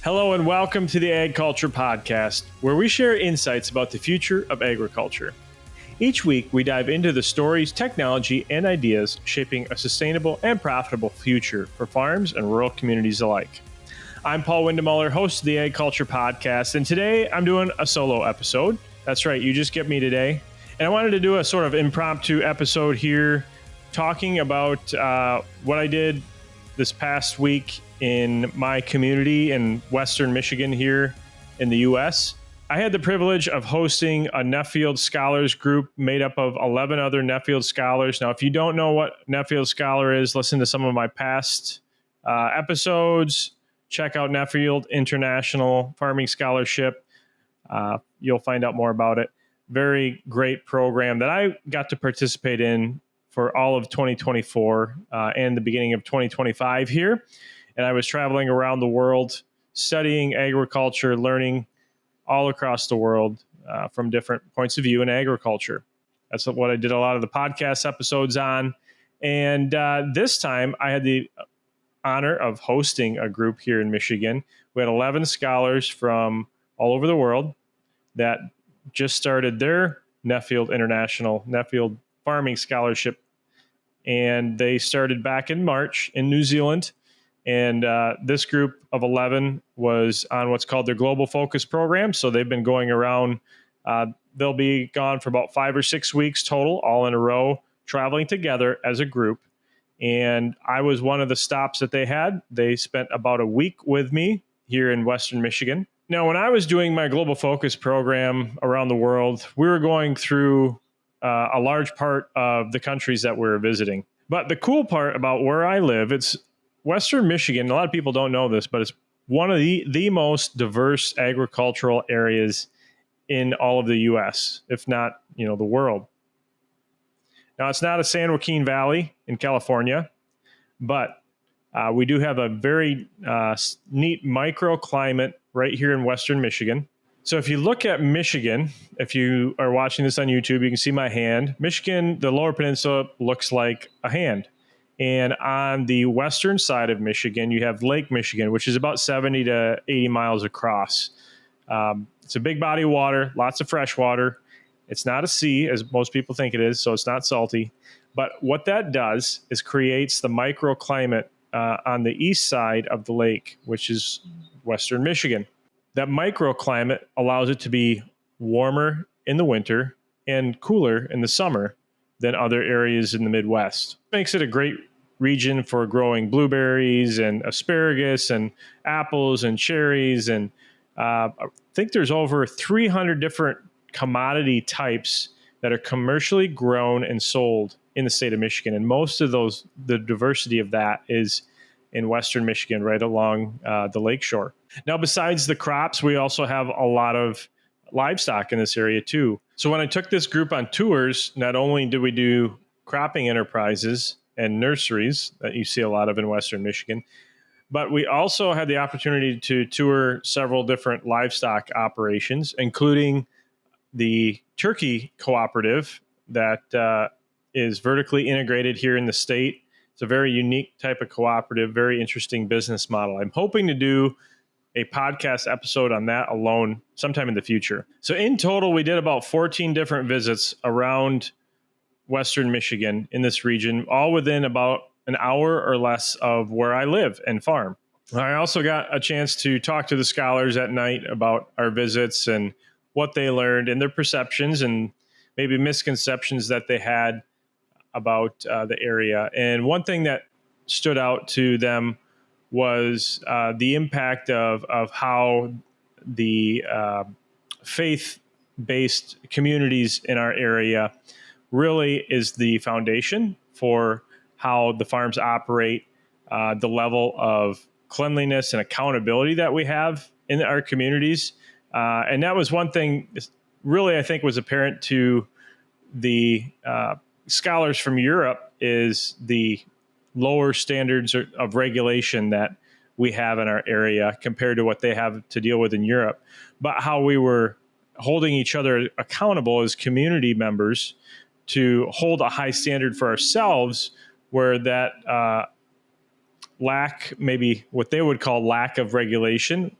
Hello and welcome to the AgCulture Podcast, where we share insights about the future of agriculture. Each week, we dive into the stories, technology, and ideas shaping a sustainable and profitable future for farms and rural communities alike. I'm Paul Windemuller, host of the AgCulture Podcast, and today I'm doing a solo episode. That's right, you just get me today. And I wanted to do a sort of impromptu episode here, talking about what I did this past week in my community in Western Michigan here in the U.S. I had the privilege of hosting a Nuffield Scholars group made up of 11 other Nuffield Scholars. Now, if you don't know what Nuffield Scholar is, listen to some of my past episodes. Check out Nuffield International Farming Scholarship. You'll find out more about it. Very great program that I got to participate in for all of 2024 and the beginning of 2025 here. And I was traveling around the world, studying agriculture, learning all across the world from different points of view in agriculture. That's what I did a lot of the podcast episodes on. And this time I had the honor of hosting a group here in Michigan. We had 11 scholars from all over the world that just started their Nuffield Farming Scholarship. And they started back in March in New Zealand. And this group of 11 was on what's called their Global Focus program. So they've been going around. They'll be gone for about 5 or 6 weeks total, all in a row, traveling together as a group. And I was one of the stops that they had. They spent about a week with me here in Western Michigan. Now, when I was doing my Global Focus program around the world, we were going through a large part of the countries that we were visiting. But the cool part about where I live, it's Western Michigan. A lot of people don't know this, but it's one of the most diverse agricultural areas in all of the U.S., if not, the world. Now, it's not a San Joaquin Valley in California, but we do have a very neat microclimate right here in Western Michigan. So if you look at Michigan, if you are watching this on YouTube, you can see my hand. Michigan, the Lower Peninsula, looks like a hand. And on the western side of Michigan, you have Lake Michigan, which is about 70 to 80 miles across. It's a big body of water, lots of fresh water. It's not a sea, as most people think it is, so it's not salty. But what that does is creates the microclimate on the east side of the lake, which is Western Michigan. That microclimate allows it to be warmer in the winter and cooler in the summer than other areas in the Midwest. Makes it a great region for growing blueberries and asparagus and apples and cherries. And I think there's over 300 different commodity types that are commercially grown and sold in the state of Michigan. And most of those, the diversity of that is in Western Michigan, right along the lakeshore. Now, besides the crops, we also have a lot of livestock in this area too. So when I took this group on tours, not only did we do cropping enterprises and nurseries that you see a lot of in Western Michigan, but we also had the opportunity to tour several different livestock operations, including the turkey cooperative that is vertically integrated here in the state. It's a very unique type of cooperative, very interesting business model. I'm hoping to do a podcast episode on that alone sometime in the future. So in total, we did about 14 different visits around Western Michigan in this region, all within about an hour or less of where I live and farm. I also got a chance to talk to the scholars at night about our visits and what they learned and their perceptions and maybe misconceptions that they had about the area. And one thing that stood out to them was the impact of how the faith-based communities in our area really is the foundation for how the farms operate, the level of cleanliness and accountability that we have in our communities. And that was one thing really I think was apparent to the scholars from Europe is the lower standards of regulation that we have in our area compared to what they have to deal with in Europe, but how we were holding each other accountable as community members to hold a high standard for ourselves, where that lack, maybe what they would call lack of regulation,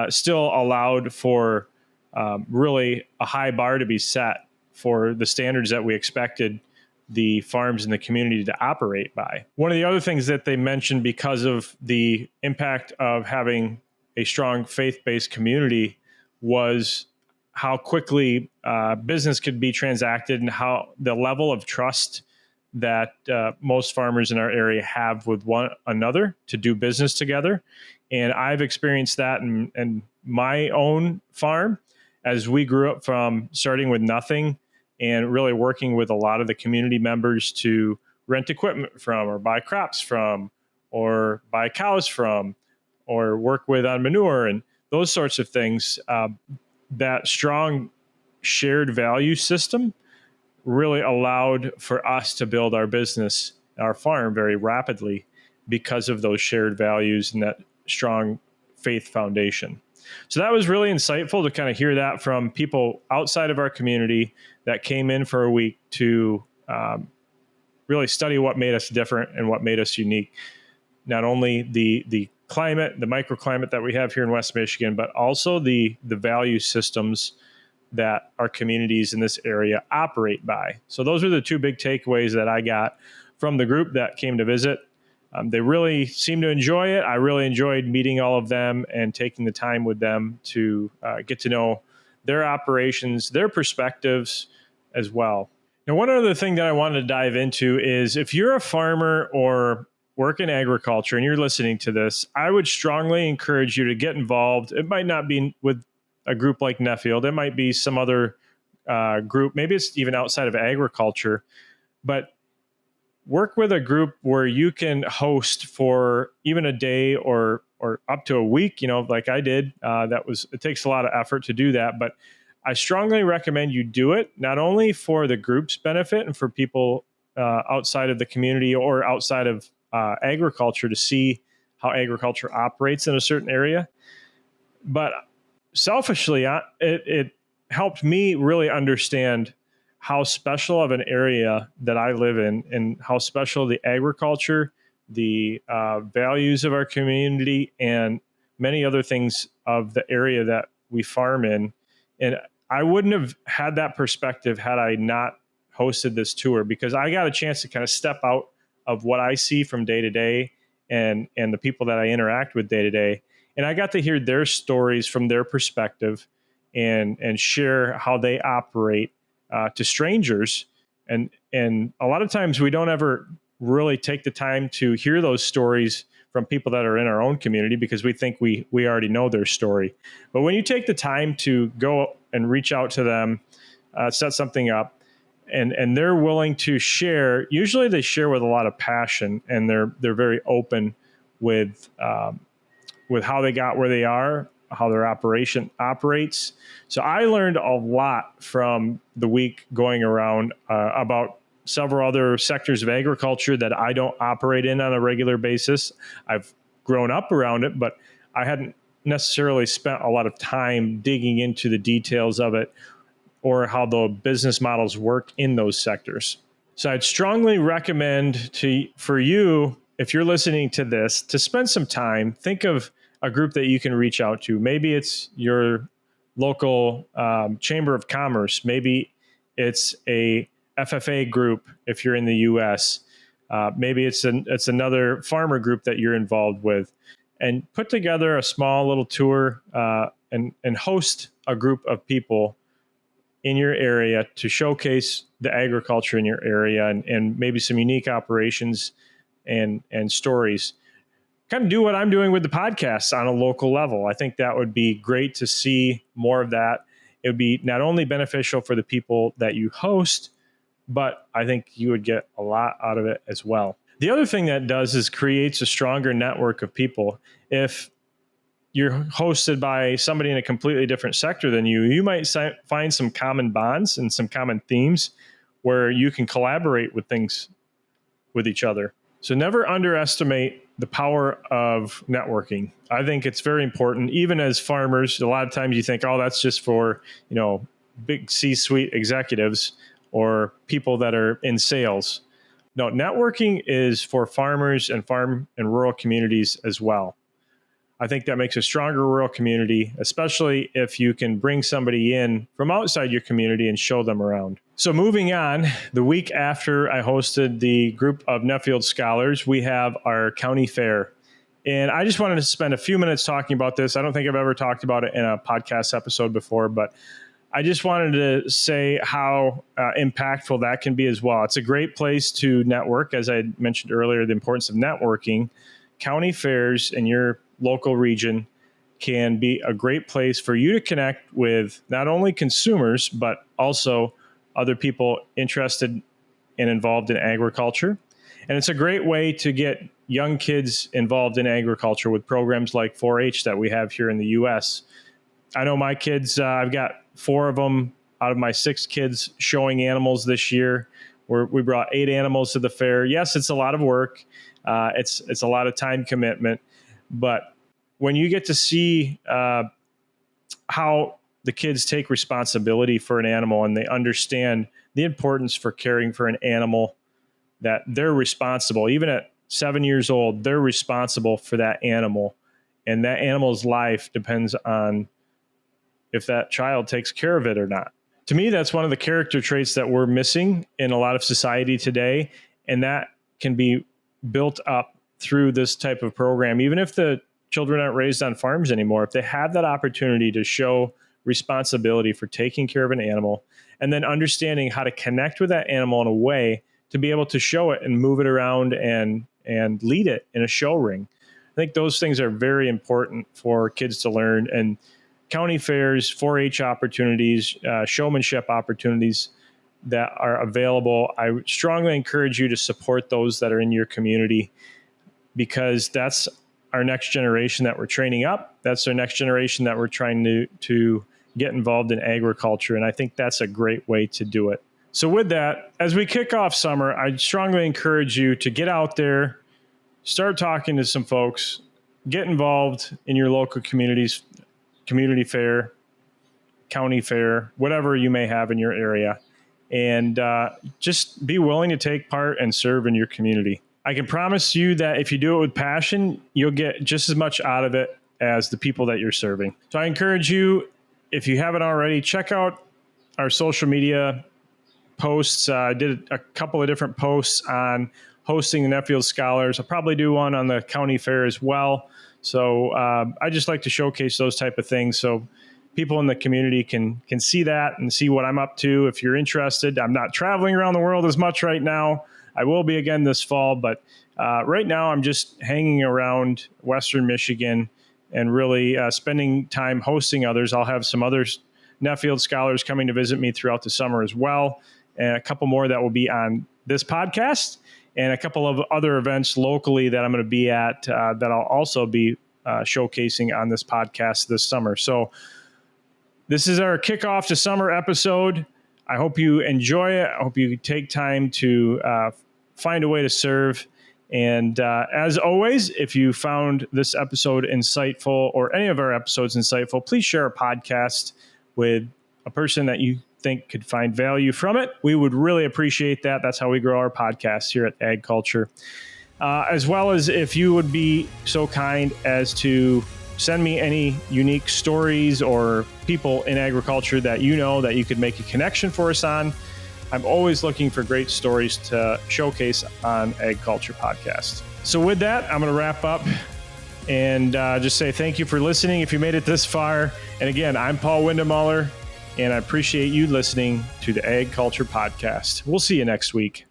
still allowed for really a high bar to be set for the standards that we expected the farms in the community to operate by. One of the other things that they mentioned, because of the impact of having a strong faith-based community, was how quickly business could be transacted and how the level of trust that most farmers in our area have with one another to do business together. And I've experienced that in my own farm as we grew up from starting with nothing and really working with a lot of the community members to rent equipment from, or buy crops from, or buy cows from, or work with on manure and those sorts of things. That strong shared value system really allowed for us to build our business, our farm, very rapidly because of those shared values and that strong faith foundation. So that was really insightful to kind of hear that from people outside of our community that came in for a week to really study what made us different and what made us unique. Not only the climate, the microclimate that we have here in West Michigan, but also the value systems that our communities in this area operate by. So those are the two big takeaways that I got from the group that came to visit. They really seemed to enjoy it. I really enjoyed meeting all of them and taking the time with them to get to know their operations, their perspectives as well. Now, one other thing that I wanted to dive into is if you're a farmer or work in agriculture and you're listening to this, I would strongly encourage you to get involved. It might not be with a group like Nuffield. It might be some other group. Maybe it's even outside of agriculture, but work with a group where you can host for even a day or up to a week, like I did. It takes a lot of effort to do that, but I strongly recommend you do it, not only for the group's benefit and for people outside of the community or outside of agriculture to see how agriculture operates in a certain area, but selfishly, it helped me really understand how special of an area that I live in and how special the agriculture, the values of our community, and many other things of the area that we farm in. And I wouldn't have had that perspective had I not hosted this tour, because I got a chance to kind of step out of what I see from day to day and the people that I interact with day to day. And I got to hear their stories from their perspective and share how they operate to strangers. And a lot of times we don't ever really take the time to hear those stories from people that are in our own community because we think we already know their story. But when you take the time to go and reach out to them, set something up, and they're willing to share, usually they share with a lot of passion, and they're very open with how they got where they are, how their operation operates. So I learned a lot from the week going around about several other sectors of agriculture that I don't operate in on a regular basis. I've grown up around it, but I hadn't necessarily spent a lot of time digging into the details of it or how the business models work in those sectors. So I'd strongly recommend for you, if you're listening to this, to spend some time, think of a group that you can reach out to. Maybe it's your local chamber of commerce. Maybe it's a FFA group if you're in the U.S. Maybe it's another farmer group that you're involved with, and put together a small little tour and host a group of people in your area to showcase the agriculture in your area and maybe some unique operations and stories. Kind of do what I'm doing with the podcast on a local level. I think that would be great to see more of that. It would be not only beneficial for the people that you host, but I think you would get a lot out of it as well. The other thing that does is creates a stronger network of people. If you're hosted by somebody in a completely different sector than you might find some common bonds and some common themes where you can collaborate with things with each other. So never underestimate the power of networking. I think it's very important. Even as farmers, a lot of times you think, oh, that's just for, big C-suite executives or people that are in sales. No, networking is for farmers and farm and rural communities as well. I think that makes a stronger rural community, especially if you can bring somebody in from outside your community and show them around. So moving on, the week after I hosted the group of Nuffield Scholars, we have our county fair. And I just wanted to spend a few minutes talking about this. I don't think I've ever talked about it in a podcast episode before, but I just wanted to say how impactful that can be as well. It's a great place to network. As I mentioned earlier, the importance of networking. County fairs in your local region can be a great place for you to connect with not only consumers, but also other people interested and involved in agriculture. And it's a great way to get young kids involved in agriculture with programs like 4-H that we have here in the U.S. I know my kids, I've got 4 of them out of my 6 kids showing animals this year. We brought 8 animals to the fair. Yes, it's a lot of work. It's a lot of time commitment. But when you get to see how the kids take responsibility for an animal and they understand the importance for caring for an animal, that they're responsible, even at 7 years old, they're responsible for that animal. And that animal's life depends on if that child takes care of it or not. To me, that's one of the character traits that we're missing in a lot of society today. And that can be built up through this type of program. Even if the children aren't raised on farms anymore, if they have that opportunity to show responsibility for taking care of an animal and then understanding how to connect with that animal in a way to be able to show it and move it around and lead it in a show ring. I think those things are very important for kids to learn. And county fairs, 4-H opportunities, showmanship opportunities that are available, I strongly encourage you to support those that are in your community, because that's our next generation that we're training up. That's our next generation that we're trying to get involved in agriculture. And I think that's a great way to do it. So with that, as we kick off summer, I strongly encourage you to get out there, start talking to some folks, get involved in your local communities, community fair, county fair, whatever you may have in your area, and just be willing to take part and serve in your community. I can promise you that if you do it with passion, you'll get just as much out of it as the people that you're serving. So I encourage you, if you haven't already, check out our social media posts. I did a couple of different posts on hosting the Nuffield Scholars. I'll probably do one on the county fair as well. So I just like to showcase those type of things so people in the community can see that and see what I'm up to. If you're interested, I'm not traveling around the world as much right now. I will be again this fall, but right now I'm just hanging around Western Michigan and really spending time hosting others. I'll have some others, Nuffield Scholars, coming to visit me throughout the summer as well, and a couple more that will be on this podcast, and a couple of other events locally that I'm going to be at that I'll also be showcasing on this podcast this summer. So this is our kickoff to summer episode. I hope you enjoy it. I hope you take time to find a way to serve. And as always, if you found this episode insightful or any of our episodes insightful, please share our podcast with a person that you think could find value from it. We would really appreciate that. That's how we grow our podcast here at AgCulture. As well as if you would be so kind as to send me any unique stories or people in agriculture that you know that you could make a connection for us on. I'm always looking for great stories to showcase on AgCulture Podcast. So with that, I'm going to wrap up and just say thank you for listening if you made it this far. And again, I'm Paul Windemuller, and I appreciate you listening to the AgCulture Podcast. We'll see you next week.